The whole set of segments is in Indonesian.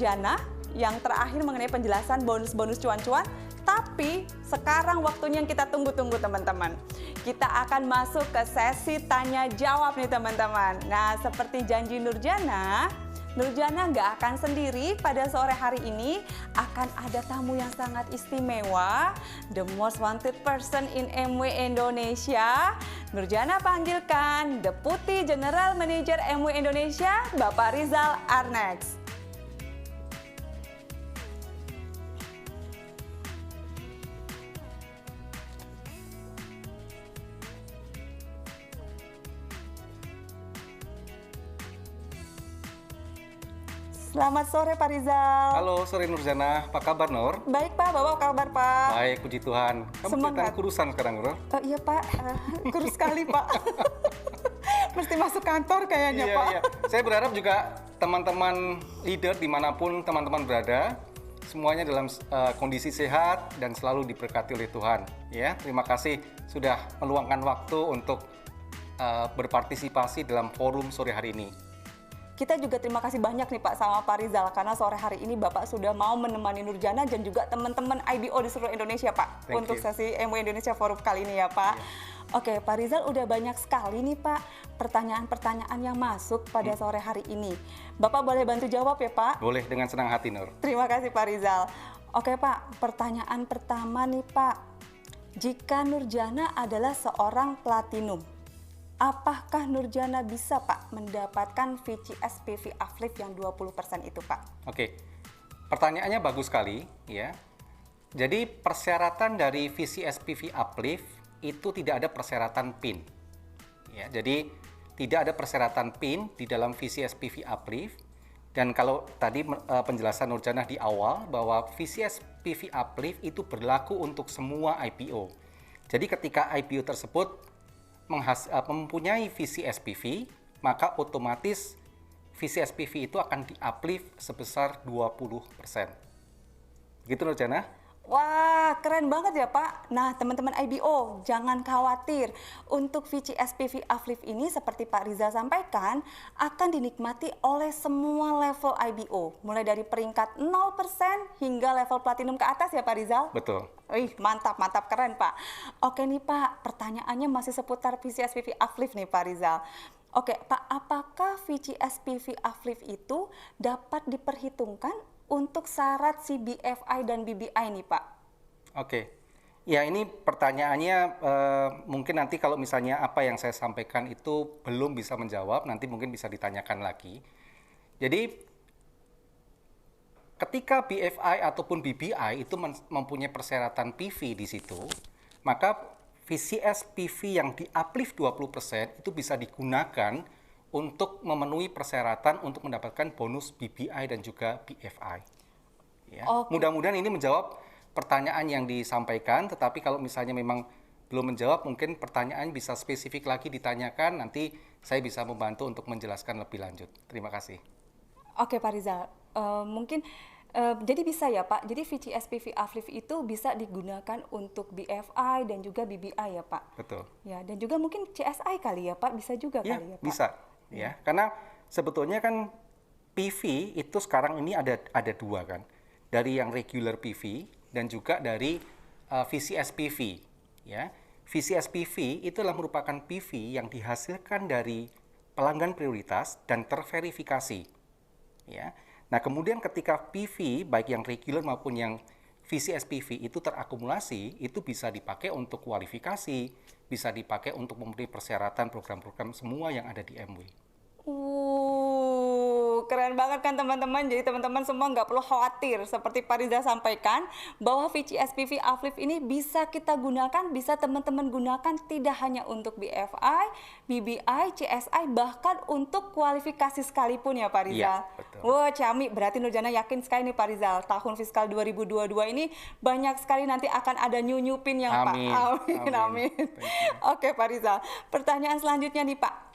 Nurjana yang terakhir mengenai penjelasan bonus-bonus cuan-cuan. Tapi sekarang waktunya yang kita tunggu-tunggu teman-teman. Kita akan masuk ke sesi tanya jawab nih teman-teman. Nah, seperti janji Nurjana nggak akan sendiri. Pada sore hari ini akan ada tamu yang sangat istimewa, the most wanted person in MW Indonesia. Nurjana panggilkan Deputi General Manager MW Indonesia, Bapak Rizal Arnex. Selamat sore Pak Rizal. Halo, sore Nurjana. Apa kabar, Nur? Baik Pak, Bapak apa kabar Pak? Baik, puji Tuhan. Kamu kelihatan kurusan sekarang, Nur? Iya Pak, kurus sekali Pak. Mesti masuk kantor kayaknya Pak. Iya. Saya berharap juga teman-teman leader dimanapun teman-teman berada, semuanya dalam kondisi sehat dan selalu diberkati oleh Tuhan. Ya, terima kasih sudah meluangkan waktu untuk berpartisipasi dalam forum sore hari ini. Kita juga terima kasih banyak nih Pak sama Pak Rizal karena sore hari ini Bapak sudah mau menemani Nurjana dan juga teman-teman IBO di seluruh Indonesia Pak. Untuk sesi MW Indonesia Forum kali ini ya Pak. Oke, Pak Rizal udah banyak sekali nih Pak pertanyaan-pertanyaan yang masuk pada sore hari ini. Bapak boleh bantu jawab ya Pak? Boleh, dengan senang hati Nur. Terima kasih Pak Rizal. Oke Pak, pertanyaan pertama nih Pak. Jika Nurjana adalah seorang platinum, apakah Nurjana bisa Pak mendapatkan VCS PV Uplift yang 20% itu Pak? Oke, pertanyaannya bagus sekali ya. Jadi persyaratan dari VCS PV Uplift itu tidak ada persyaratan PIN. Ya, jadi tidak ada persyaratan PIN di dalam VCS PV Uplift. Dan kalau tadi penjelasan Nurjana di awal bahwa VCS PV Uplift itu berlaku untuk semua IPO. Jadi ketika IPO tersebut mempunyai VCS PV, maka otomatis VCS PV itu akan di-uplift sebesar 20%. Gitu Nurjana? Wah, keren banget ya Pak. Nah, teman-teman IBO, jangan khawatir. Untuk VCS PV Uplift ini seperti Pak Rizal sampaikan, akan dinikmati oleh semua level IBO. Mulai dari peringkat 0% hingga level platinum ke atas ya Pak Rizal? Betul. Wih, mantap, keren Pak. Oke nih Pak, pertanyaannya masih seputar VCS PV Uplift nih Pak Rizal. Oke Pak, apakah VCS PV Uplift itu dapat diperhitungkan untuk syarat CBFI dan BBI nih Pak? Oke, ya ini pertanyaannya mungkin nanti kalau misalnya apa yang saya sampaikan itu belum bisa menjawab, nanti mungkin bisa ditanyakan lagi. Jadi ketika BFI ataupun BBI itu mempunyai persyaratan PV di situ, maka VCS PV yang di-uplift 20% itu bisa digunakan untuk memenuhi persyaratan untuk mendapatkan bonus BBI dan juga BFI. Ya. Mudah-mudahan ini menjawab pertanyaan yang disampaikan, tetapi kalau misalnya memang belum menjawab, mungkin pertanyaan bisa spesifik lagi ditanyakan, nanti saya bisa membantu untuk menjelaskan lebih lanjut. Terima kasih. Oke Pak Rizal, mungkin jadi bisa ya Pak, jadi VCS PV Uplift itu bisa digunakan untuk BFI dan juga BBI ya Pak? Betul. Ya, dan juga mungkin CSI kali ya Pak, bisa juga ya, kali ya Pak? Bisa. Ya, karena sebetulnya kan PV itu sekarang ini ada dua kan, dari yang regular PV dan juga dari VCS PV. Ya, VCS PV itu adalah merupakan PV yang dihasilkan dari pelanggan prioritas dan terverifikasi. Ya, nah kemudian ketika PV baik yang regular maupun yang VCS PV itu terakumulasi, itu bisa dipakai untuk kualifikasi, bisa dipakai untuk memenuhi persyaratan program-program semua yang ada di MW. Keren banget kan teman-teman. Jadi teman-teman semua nggak perlu khawatir. Seperti Pak Rizal sampaikan, bahwa VCS PV Uplift ini bisa kita gunakan, bisa teman-teman gunakan tidak hanya untuk BFI, BBI, CSI, bahkan untuk kualifikasi sekalipun ya Pak Rizal. Iya, betul. Wah, Cami, berarti Nurjana yakin sekali nih Pak Rizal, tahun fiskal 2022 ini banyak sekali nanti akan ada new pin yang Amin. Pak. Amin. Oke Pak Rizal, pertanyaan selanjutnya nih Pak.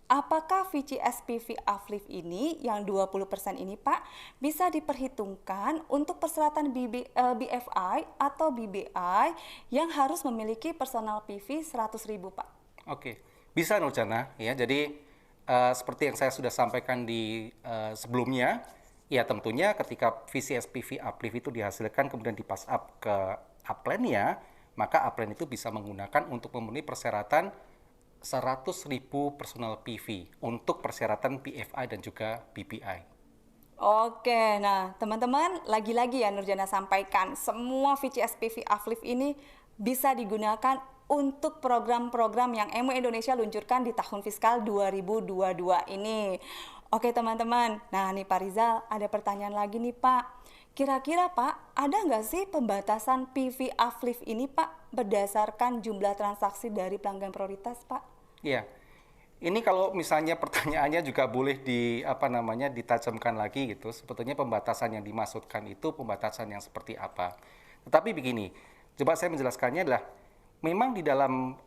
Apakah VCS PV Uplift ini yang 20% ini Pak bisa diperhitungkan untuk persyaratan BFI atau BBI yang harus memiliki personal PV 100.000 Pak? Oke, bisa Nurjana ya. Jadi seperti yang saya sudah sampaikan di sebelumnya Ya tentunya ketika VCSPV uplift itu dihasilkan kemudian di pass up ke upline-nya, maka upline itu bisa menggunakan untuk memenuhi persyaratan 100.000 personal PV untuk persyaratan PFI dan juga BPI. Oke, nah teman-teman, lagi-lagi ya Nurjana sampaikan, semua VCSPV uplift ini bisa digunakan untuk program-program yang MUI Indonesia luncurkan di tahun fiskal 2022 ini. Oke teman-teman, nah nih Pak Rizal, ada pertanyaan lagi nih Pak. Kira-kira Pak, ada nggak sih pembatasan PV uplift ini Pak berdasarkan jumlah transaksi dari pelanggan prioritas Pak? Ya, ini kalau misalnya pertanyaannya juga boleh ditajamkan lagi gitu. Sebetulnya pembatasan yang dimaksudkan itu pembatasan yang seperti apa? Tetapi begini, coba saya menjelaskannya adalah memang di dalam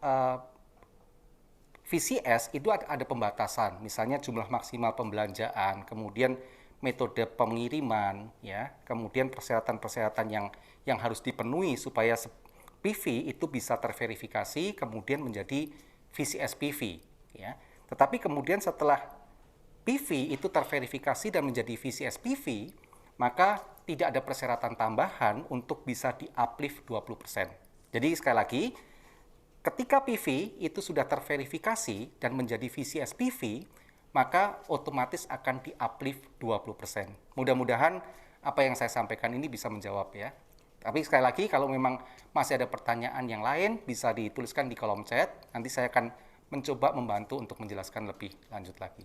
VCS itu ada pembatasan, misalnya jumlah maksimal pembelanjaan, kemudian metode pengiriman, ya, kemudian persyaratan-persyaratan yang harus dipenuhi supaya PV itu bisa terverifikasi, kemudian menjadi VCS PV, ya. Tetapi kemudian setelah PV itu terverifikasi dan menjadi VCS PV, maka tidak ada persyaratan tambahan untuk bisa di-uplift 20%. Jadi sekali lagi, ketika PV itu sudah terverifikasi dan menjadi VCS PV, maka otomatis akan di-uplift 20%. Mudah-mudahan apa yang saya sampaikan ini bisa menjawab ya. Tapi sekali lagi, kalau memang masih ada pertanyaan yang lain, bisa dituliskan di kolom chat. Nanti saya akan mencoba membantu untuk menjelaskan lebih lanjut lagi.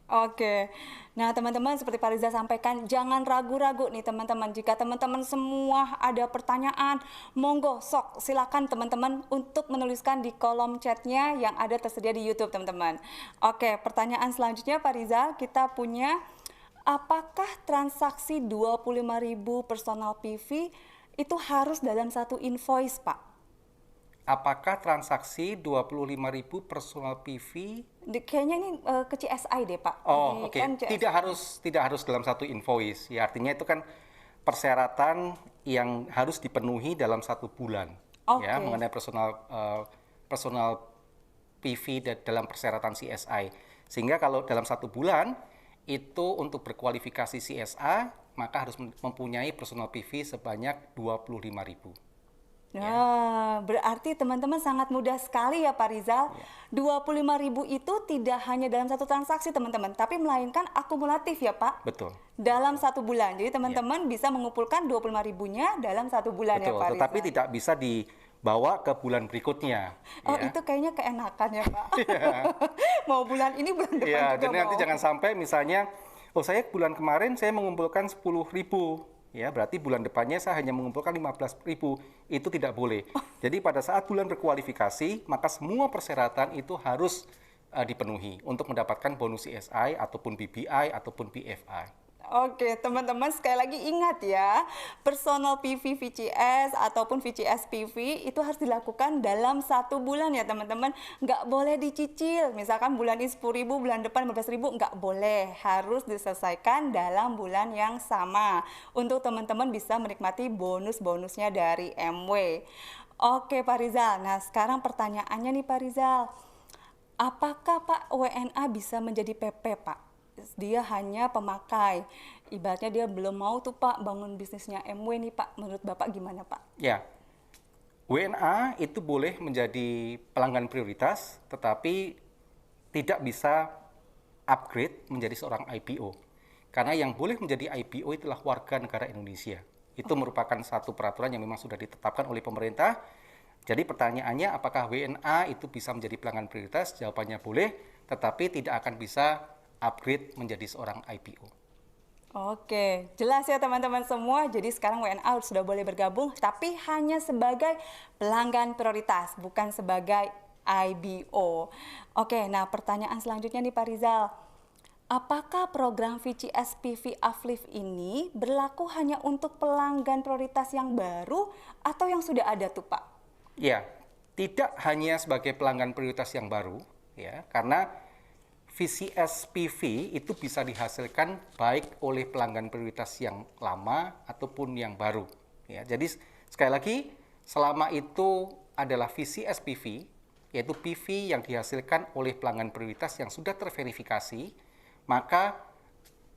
Oke, nah teman-teman seperti Pak Riza sampaikan, jangan ragu-ragu nih teman-teman. Jika teman-teman semua ada pertanyaan, monggo sok silakan teman-teman untuk menuliskan di kolom chatnya yang ada tersedia di YouTube teman-teman. Oke, pertanyaan selanjutnya Pak Riza, kita punya, apakah transaksi 25.000 personal PV itu harus dalam satu invoice Pak? Apakah transaksi 25.000 personal PV? Kayaknya ini ke CSI deh Pak. Oh, oke. Kan Tidak harus dalam satu invoice. Ya, artinya itu kan persyaratan yang harus dipenuhi dalam 1 bulan. Ya, mengenai personal PV dalam persyaratan CSI. Sehingga kalau dalam 1 bulan itu untuk berkualifikasi CSA, maka harus mempunyai personal PV sebanyak 25.000. Nah, berarti teman-teman sangat mudah sekali ya Pak Rizal. 25.000 itu tidak hanya dalam satu transaksi teman-teman, tapi melainkan akumulatif ya Pak. Betul. Dalam 1 bulan. Jadi teman-teman bisa mengumpulkan 25.000-nya dalam 1 bulan. Betul, ya Pak Rizal. Tetapi tidak bisa dibawa ke bulan berikutnya. Oh ya. Itu kayaknya keenakan ya Pak. Mau bulan ini, bulan depan ya, juga jadi mau. nanti jangan sampai misalnya, saya bulan kemarin saya mengumpulkan 10.000. Ya, berarti bulan depannya saya hanya mengumpulkan 15.000. Itu tidak boleh. Jadi pada saat bulan berkualifikasi, maka semua persyaratan itu harus dipenuhi untuk mendapatkan bonus CSI ataupun BBI ataupun BFI. Oke, teman-teman sekali lagi ingat ya, personal PV VCS ataupun VCS PV itu harus dilakukan dalam 1 bulan ya teman-teman. Nggak boleh dicicil, misalkan bulan ini 10.000, bulan depan 15.000, nggak boleh. Harus diselesaikan dalam bulan yang sama untuk teman-teman bisa menikmati bonus-bonusnya dari MW. Oke Pak Rizal, nah sekarang pertanyaannya nih Pak Rizal, apakah Pak WNA bisa menjadi PP Pak? Dia hanya pemakai, ibaratnya dia belum mau tuh Pak bangun bisnisnya MW nih Pak. Menurut Bapak gimana Pak? Ya, WNA itu boleh menjadi pelanggan prioritas, tetapi tidak bisa upgrade menjadi seorang IPO. Karena yang boleh menjadi IPO itulah warga negara Indonesia. Itu merupakan satu peraturan yang memang sudah ditetapkan oleh pemerintah. Jadi pertanyaannya, apakah WNA itu bisa menjadi pelanggan prioritas? Jawabannya boleh, tetapi tidak akan bisa upgrade menjadi seorang IPO. Oke, jelas ya teman-teman semua. Jadi sekarang WNA sudah boleh bergabung, tapi hanya sebagai pelanggan prioritas, bukan sebagai IBO. Oke, nah pertanyaan selanjutnya nih Pak Rizal. Apakah program VCS PV uplift ini berlaku hanya untuk pelanggan prioritas yang baru atau yang sudah ada tuh Pak? Ya, tidak hanya sebagai pelanggan prioritas yang baru, ya, karena VCS PV itu bisa dihasilkan baik oleh pelanggan prioritas yang lama ataupun yang baru. Ya, jadi sekali lagi, selama itu adalah VCS PV, yaitu PV yang dihasilkan oleh pelanggan prioritas yang sudah terverifikasi, maka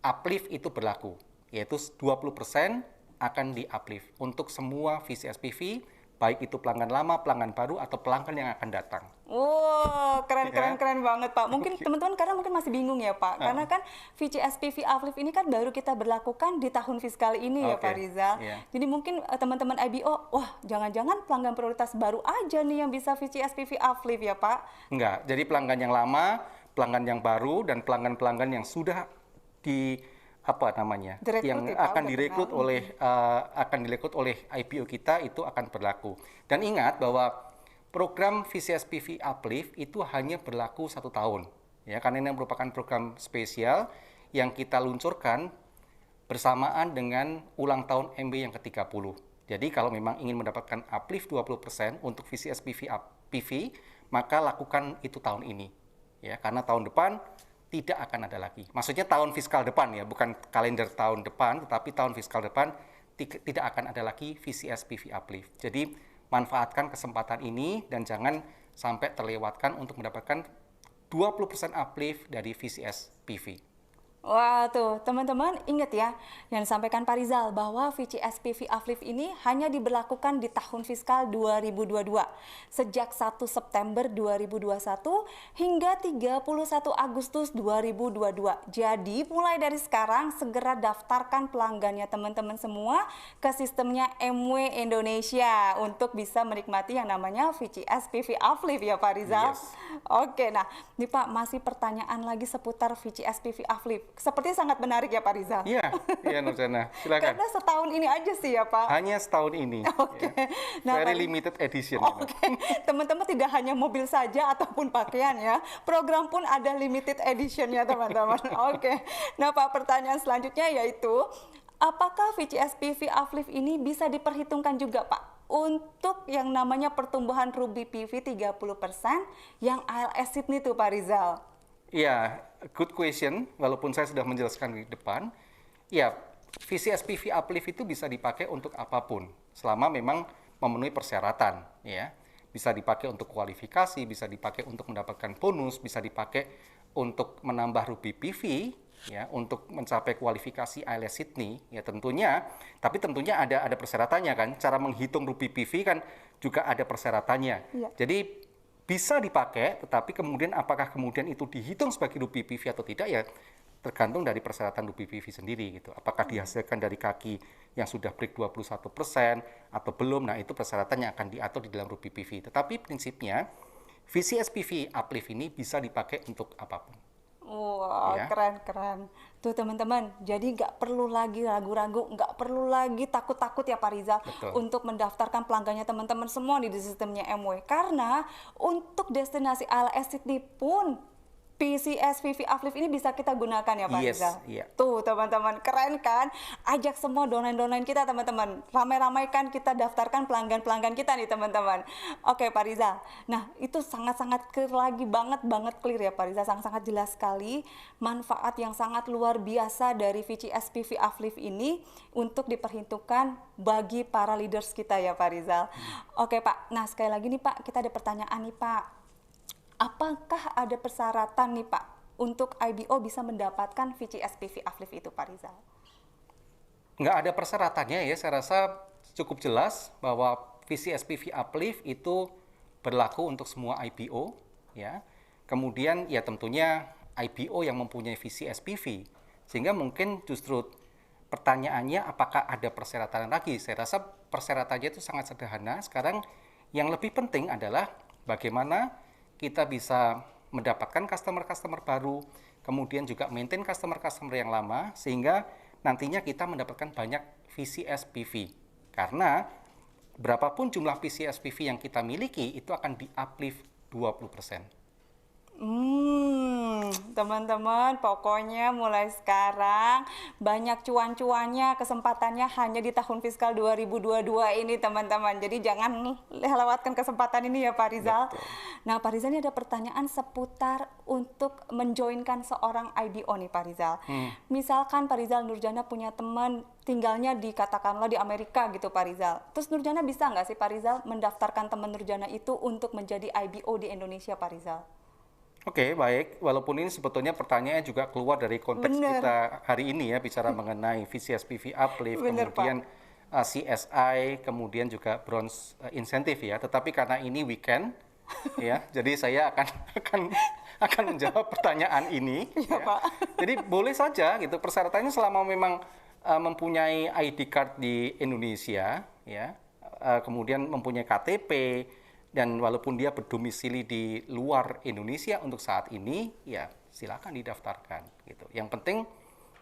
uplift itu berlaku. yaitu 20% akan di-uplift untuk semua visi SPV, baik itu pelanggan lama, pelanggan baru, atau pelanggan yang akan datang. Wow, keren Ya. banget Pak. Mungkin teman-teman karena mungkin masih bingung ya Pak, karena kan VCSPV uplift ini kan baru kita berlakukan di tahun fiskal ini ya Oke, Pak Rizal. iya. Jadi mungkin teman-teman IBO, wah jangan-jangan pelanggan prioritas baru aja nih yang bisa VCSPV uplift ya Pak? Enggak, jadi pelanggan yang lama, pelanggan yang baru, dan pelanggan-pelanggan yang sudah di apa namanya, Direkrut yang ya, Pak, akan udah direkrut oleh IPO kita itu akan berlaku. Dan ingat bahwa program VCSPV Uplift itu hanya berlaku 1 tahun, ya, karena ini merupakan program spesial yang kita luncurkan bersamaan dengan ulang tahun MB yang ke-30. Jadi kalau memang ingin mendapatkan uplift 20% untuk VCSPV PV, maka lakukan itu tahun ini, ya, karena tahun depan tidak akan ada lagi. Maksudnya tahun fiskal depan ya, bukan kalender tahun depan, tetapi tahun fiskal depan tidak akan ada lagi VCSPV uplift. Jadi manfaatkan kesempatan ini dan jangan sampai terlewatkan untuk mendapatkan 20% uplift dari VCSPV. Wah tuh teman-teman ingat ya yang disampaikan Pak Rizal bahwa VCSPV uplift ini hanya diberlakukan di tahun fiskal 2022 sejak 1 September 2021 hingga 31 Agustus 2022. Jadi mulai dari sekarang segera daftarkan pelanggannya teman-teman semua ke sistemnya MW Indonesia untuk bisa menikmati yang namanya VCSPV uplift ya Pak Rizal. Yes. Oke, nah nih Pak masih pertanyaan lagi seputar VCSPV uplift. Sepertinya sangat menarik ya Pak Rizal. Iya, iya Nurjana, silakan. Karena setahun ini aja sih ya Pak. Hanya setahun ini. Oke. Ya. Nah, Very Pak- limited edition. Oke, teman-teman tidak hanya mobil saja ataupun pakaian ya. Program pun ada limited edition-nya teman-teman. Oke. Nah Pak, pertanyaan selanjutnya yaitu, apakah VCSPV uplift ini bisa diperhitungkan juga Pak untuk yang namanya pertumbuhan Ruby PV 30% yang ALS Sydney tuh Pak Rizal? Iya, good question. Walaupun saya sudah menjelaskan di depan, ya VCSPV uplift itu bisa dipakai untuk apapun, selama memang memenuhi persyaratan. Ya, bisa dipakai untuk kualifikasi, bisa dipakai untuk mendapatkan bonus, bisa dipakai untuk menambah Ruby PV, ya, untuk mencapai kualifikasi IELTS Sydney. Ya tentunya, tapi tentunya ada persyaratannya kan. Cara menghitung Ruby PV kan juga ada persyaratannya. Iya. Jadi bisa dipakai, tetapi kemudian apakah kemudian itu dihitung sebagai Ruby PV atau tidak ya tergantung dari persyaratan Ruby PV sendiri gitu. Apakah dihasilkan dari kaki yang sudah break 21% atau belum, nah itu persyaratannya akan diatur di dalam Ruby PV. Tetapi prinsipnya VCSPV uplift ini bisa dipakai untuk apapun. Wah, Ya. keren. Tuh teman-teman, jadi nggak perlu lagi ragu-ragu, nggak perlu lagi takut-takut ya Pak Rizal Betul. untuk mendaftarkan pelanggannya teman-teman semua di sistemnya MW. Karena untuk destinasi ALS Sydney pun PCSPV uplift ini bisa kita gunakan ya Pak Yes, Rizal. iya. Tuh teman-teman, keren kan? Ajak semua donain-donain kita teman-teman. Ramai-ramaikan kita daftarkan pelanggan-pelanggan kita nih teman-teman. Oke Pak Rizal. Nah itu sangat-sangat clear lagi banget clear ya Pak Rizal. Sangat-sangat jelas sekali manfaat yang sangat luar biasa dari VCSPV uplift ini untuk diperhitungkan bagi para leaders kita ya Pak Rizal. Oke Pak, nah sekali lagi nih Pak, kita ada pertanyaan nih Pak. Apakah ada persyaratan nih Pak untuk IBO bisa mendapatkan VCSPV uplift itu Pak Rizal? Nggak ada persyaratannya ya, saya rasa cukup jelas bahwa VCSPV uplift itu berlaku untuk semua IPO ya. Kemudian ya tentunya IPO yang mempunyai VCSPV, sehingga mungkin justru pertanyaannya apakah ada persyaratan lagi. Saya rasa persyaratannya itu sangat sederhana. Sekarang yang lebih penting adalah bagaimana kita bisa mendapatkan customer-customer baru, kemudian juga maintain customer-customer yang lama, sehingga nantinya kita mendapatkan banyak VCSPV. Karena berapapun jumlah VCSPV yang kita miliki, itu akan di-uplift 20%. Teman-teman, pokoknya mulai sekarang banyak cuan-cuannya, kesempatannya hanya di tahun fiskal 2022 ini teman-teman. Jadi jangan lewatkan kesempatan ini ya Pak Rizal. Betul. Nah Pak Rizal ini ada pertanyaan seputar untuk menjoinkan seorang IBO nih Pak Rizal. Misalkan Pak Rizal Nurjana punya teman tinggalnya di katakanlah di Amerika gitu Pak Rizal. Terus Nurjana bisa nggak sih Pak Rizal mendaftarkan teman Nurjana itu untuk menjadi IBO di Indonesia Pak Rizal? Oke, baik. Walaupun ini sebetulnya pertanyaannya juga keluar dari konteks Bener, kita hari ini ya, bicara mengenai VCSPV uplift, bener Pak. kemudian CSI, kemudian juga bronze incentive ya. Tetapi karena ini weekend, ya, jadi saya akan akan menjawab pertanyaan ini. Iya Ya. Pak. Jadi boleh saja gitu. Persyaratannya selama memang mempunyai ID card di Indonesia, ya, kemudian mempunyai KTP, dan walaupun dia berdomisili di luar Indonesia untuk saat ini, ya silakan didaftarkan gitu. Yang penting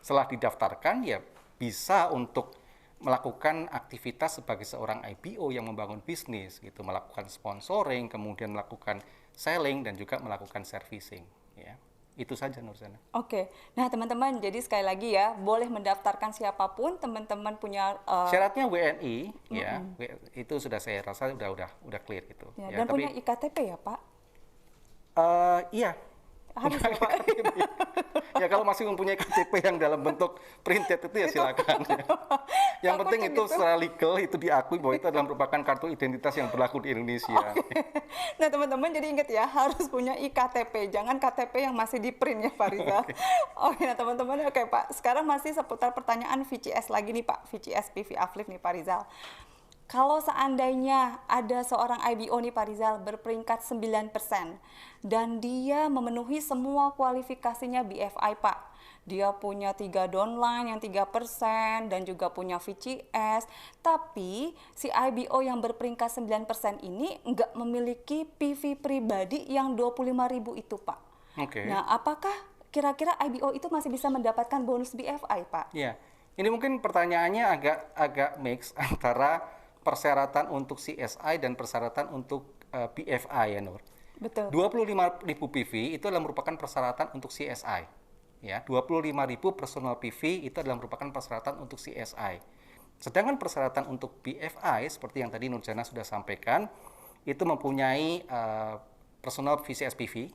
setelah didaftarkan ya bisa untuk melakukan aktivitas sebagai seorang IPO yang membangun bisnis gitu, melakukan sponsoring, kemudian melakukan selling dan juga melakukan servicing ya. Itu saja Nurzana. Oke, nah teman-teman, jadi sekali lagi ya, boleh mendaftarkan siapapun, teman-teman punya Syaratnya WNI ya, itu sudah saya rasa udah clear gitu. ya, Ya, dan punya IKTP ya Pak? Iya. Harus ya Pak? Ya kalau masih mempunyai KTP yang dalam bentuk printed itu ya silakan. Yang penting Takutnya itu gitu. secara legal itu diakui bahwa itu adalah merupakan kartu identitas yang berlaku di Indonesia. Nah teman-teman jadi ingat ya, harus punya IKTP, jangan KTP yang masih di print ya Pak Rizal. Oke, nah teman-teman, oke Pak, sekarang masih seputar pertanyaan VCS lagi nih Pak, VCS PV Uplift nih Pak Rizal. Kalau seandainya ada seorang IBO nih Pak Rizal berperingkat 9% dan dia memenuhi semua kualifikasinya BFI Pak. Dia punya 3 downline yang 3% dan juga punya VCS. Tapi si IBO yang berperingkat 9% ini nggak memiliki PV pribadi yang 25.000 itu Pak. Oke. Nah, apakah kira-kira IBO itu masih bisa mendapatkan bonus BFI Pak? Ya, ini mungkin pertanyaannya agak mix antara persyaratan untuk CSI dan persyaratan untuk BFI ya Nur. Betul. 25.000 PV itu adalah merupakan persyaratan untuk CSI. Ya, 25.000 personal PV itu adalah merupakan persyaratan untuk CSI. Sedangkan persyaratan untuk BFI seperti yang tadi Nurjana sudah sampaikan itu mempunyai personal VCS PV,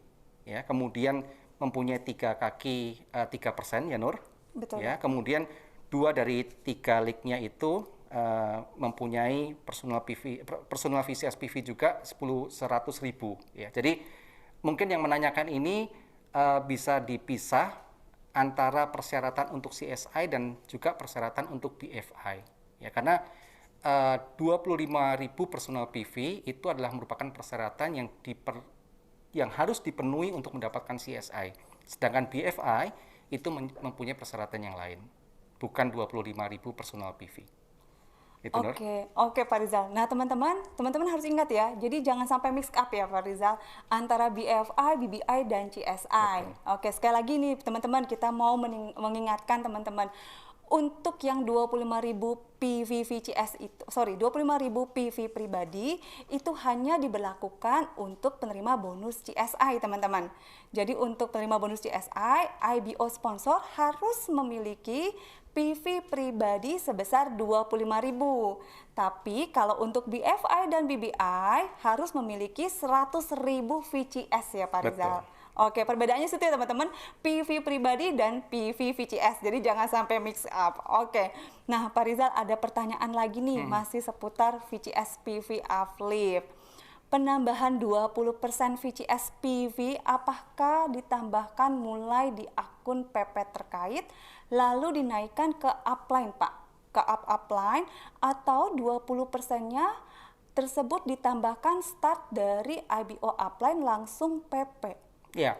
ya, kemudian mempunyai 3 kaki 3% ya Nur. Betul. Ya, kemudian 2 dari 3 leak-nya itu mempunyai personal VCS PV juga 100.000 ya. Jadi mungkin yang menanyakan ini bisa dipisah antara persyaratan untuk CSI dan juga persyaratan untuk BFI ya, karena 25.000 personal PV itu adalah merupakan persyaratan yang harus dipenuhi untuk mendapatkan CSI. Sedangkan BFI itu mempunyai persyaratan yang lain, bukan 25.000 personal PV. Itu, Nur. Oke Pak Rizal. Nah teman-teman harus ingat ya, jadi jangan sampai mix up ya Pak Rizal antara BFI, BBI, dan CSI. Betul. Oke, sekali lagi nih teman-teman, kita mau mengingatkan teman-teman untuk yang 25.000 PV VCS itu, 25.000 PV pribadi itu hanya diberlakukan untuk penerima bonus CSI teman-teman. Jadi untuk penerima bonus CSI, IBO sponsor harus memiliki PV pribadi sebesar 25.000. Tapi kalau untuk BFI dan BBI harus memiliki 100.000 VCS ya Pak Rizal. Betul. Oke, perbedaannya itu ya teman-teman, PV pribadi dan PV VCS. Jadi jangan sampai mix up. Oke. Nah, Pak Rizal ada pertanyaan lagi nih, masih seputar VCS PV uplift. Penambahan 20% VCS PV apakah ditambahkan mulai di akun PP terkait lalu dinaikkan ke upline Pak? Ke upline atau 20%-nya tersebut ditambahkan start dari IBO upline langsung PP? Ya,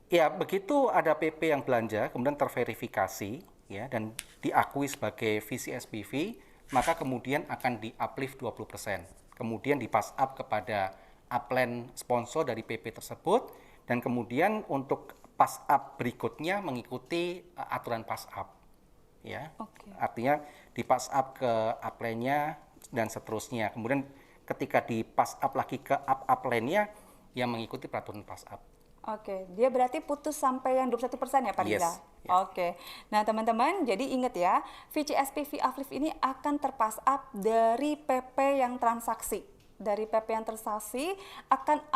ya begitu ada PP yang belanja kemudian terverifikasi ya dan diakui sebagai VCS PV, maka kemudian akan di uplift 20%. Kemudian di pass up kepada upline sponsor dari PP tersebut dan kemudian untuk pass up berikutnya mengikuti aturan pass up. Ya. Oke. Artinya di pass up ke upline-nya dan seterusnya. Kemudian ketika di pass up lagi ke upline-nya yang mengikuti peraturan pass up. Oke, dia berarti putus sampai yang 21% ya Pak Riza? Yes. Oke, nah teman-teman jadi ingat ya, VCS PV uplift ini akan terpass up dari PP yang transaksi. Dari PP yang transaksi akan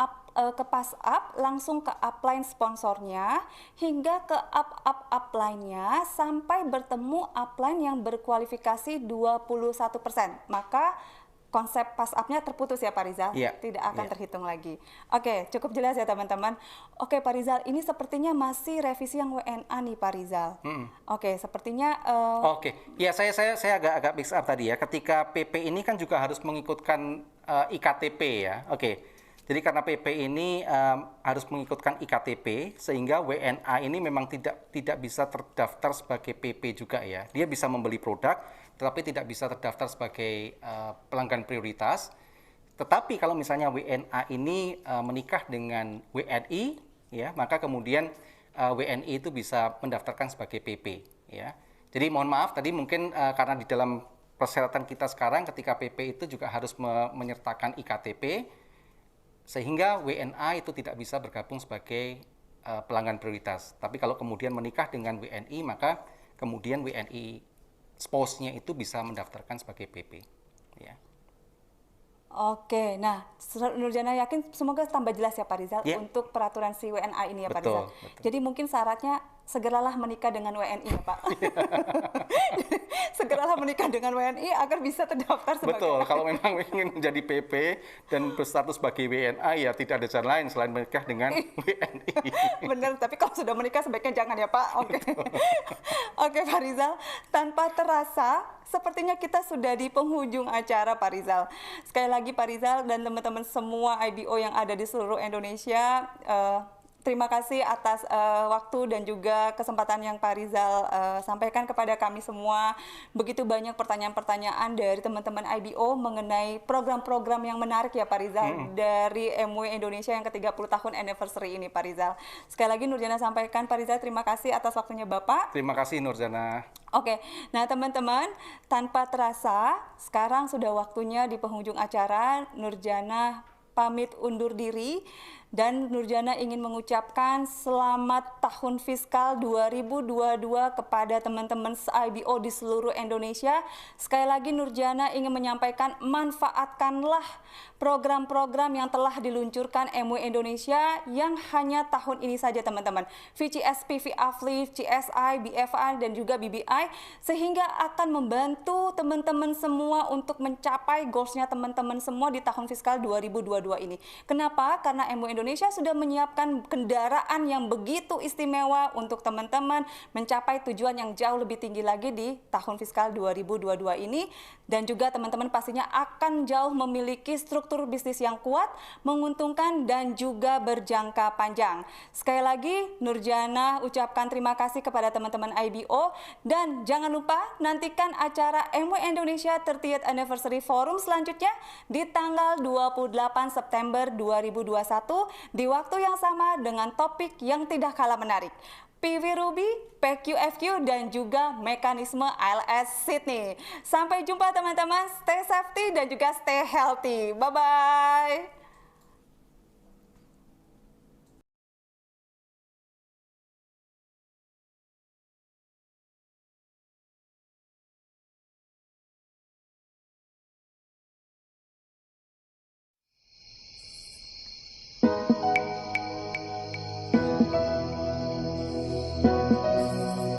ke pass up langsung ke upline sponsornya hingga ke upline-nya sampai bertemu upline yang berkualifikasi 21%. Maka konsep pass up-nya terputus ya Pak Rizal, Iya, tidak akan iya. terhitung lagi. Oke, cukup jelas ya teman-teman. Oke Pak Rizal, ini sepertinya masih revisi yang WNA nih Pak Rizal. Oke, sepertinya Oke, ya saya agak mix up tadi ya. Ketika PP ini kan juga harus mengikutkan IKTP ya. Oke, jadi karena PP ini harus mengikutkan IKTP, sehingga WNA ini memang tidak bisa terdaftar sebagai PP juga ya. Dia bisa membeli produk, tetapi tidak bisa terdaftar sebagai pelanggan prioritas. Tetapi kalau misalnya WNA ini menikah dengan WNI, ya, maka kemudian WNI itu bisa mendaftarkan sebagai PP, ya. Jadi mohon maaf tadi mungkin karena di dalam persyaratan kita sekarang ketika PP itu juga harus menyertakan IKTP, sehingga WNA itu tidak bisa bergabung sebagai pelanggan prioritas. Tapi kalau kemudian menikah dengan WNI, maka kemudian WNI spouse-nya itu bisa mendaftarkan sebagai PP, ya. Oke, nah Nurjana yakin semoga tambah jelas ya Pak Rizal Ya. untuk peraturan si WNA ini ya Pak Betul, Rizal. betul. Jadi mungkin syaratnya segeralah menikah dengan WNI ya Pak. Segeralah menikah dengan WNI agar bisa terdaftar sebagai Betul, kalau memang ingin menjadi PP dan berstatus sebagai WNA ya tidak ada jalan lain selain menikah dengan WNI. Bener, tapi kalau sudah menikah sebaiknya jangan ya Pak. Oke. Oke Pak Rizal, tanpa terasa sepertinya kita sudah di penghujung acara Pak Rizal. Sekali lagi Pak Rizal dan teman-teman semua IBO yang ada di seluruh Indonesia, terima kasih atas waktu dan juga kesempatan yang Pak Rizal sampaikan kepada kami semua. Begitu banyak pertanyaan-pertanyaan dari teman-teman IBO mengenai program-program yang menarik ya Pak Rizal dari MW Indonesia yang ke-30 tahun anniversary ini Pak Rizal. Sekali lagi Nurjana sampaikan Pak Rizal terima kasih atas waktunya Bapak. Terima kasih Nurjana. Oke, nah teman-teman, tanpa terasa sekarang sudah waktunya di penghujung acara. Nurjana pamit undur diri dan Nurjana ingin mengucapkan selamat tahun fiskal 2022 kepada teman-teman IBO di seluruh Indonesia. Sekali lagi Nurjana ingin menyampaikan manfaatkanlah program-program yang telah diluncurkan MW Indonesia yang hanya tahun ini saja teman-teman. VCS, PV Uplift, CSI, BFI dan juga BBI sehingga akan membantu teman-teman semua untuk mencapai goalsnya teman-teman semua di tahun fiskal 2022 ini. Kenapa? Karena MW Indonesia sudah menyiapkan kendaraan yang begitu istimewa untuk teman-teman mencapai tujuan yang jauh lebih tinggi lagi di tahun fiskal 2022 ini dan juga teman-teman pastinya akan jauh memiliki struktur bisnis yang kuat, menguntungkan dan juga berjangka panjang. Sekali lagi Nurjana ucapkan terima kasih kepada teman-teman IBO dan jangan lupa nantikan acara MW Indonesia 30th Anniversary Forum selanjutnya di tanggal 28 September 2021 di waktu yang sama dengan topik yang tidak kalah menarik. PV Ruby, PQFQ, dan juga mekanisme ALS Sydney. Sampai jumpa teman-teman, stay safety dan juga stay healthy. Bye-bye.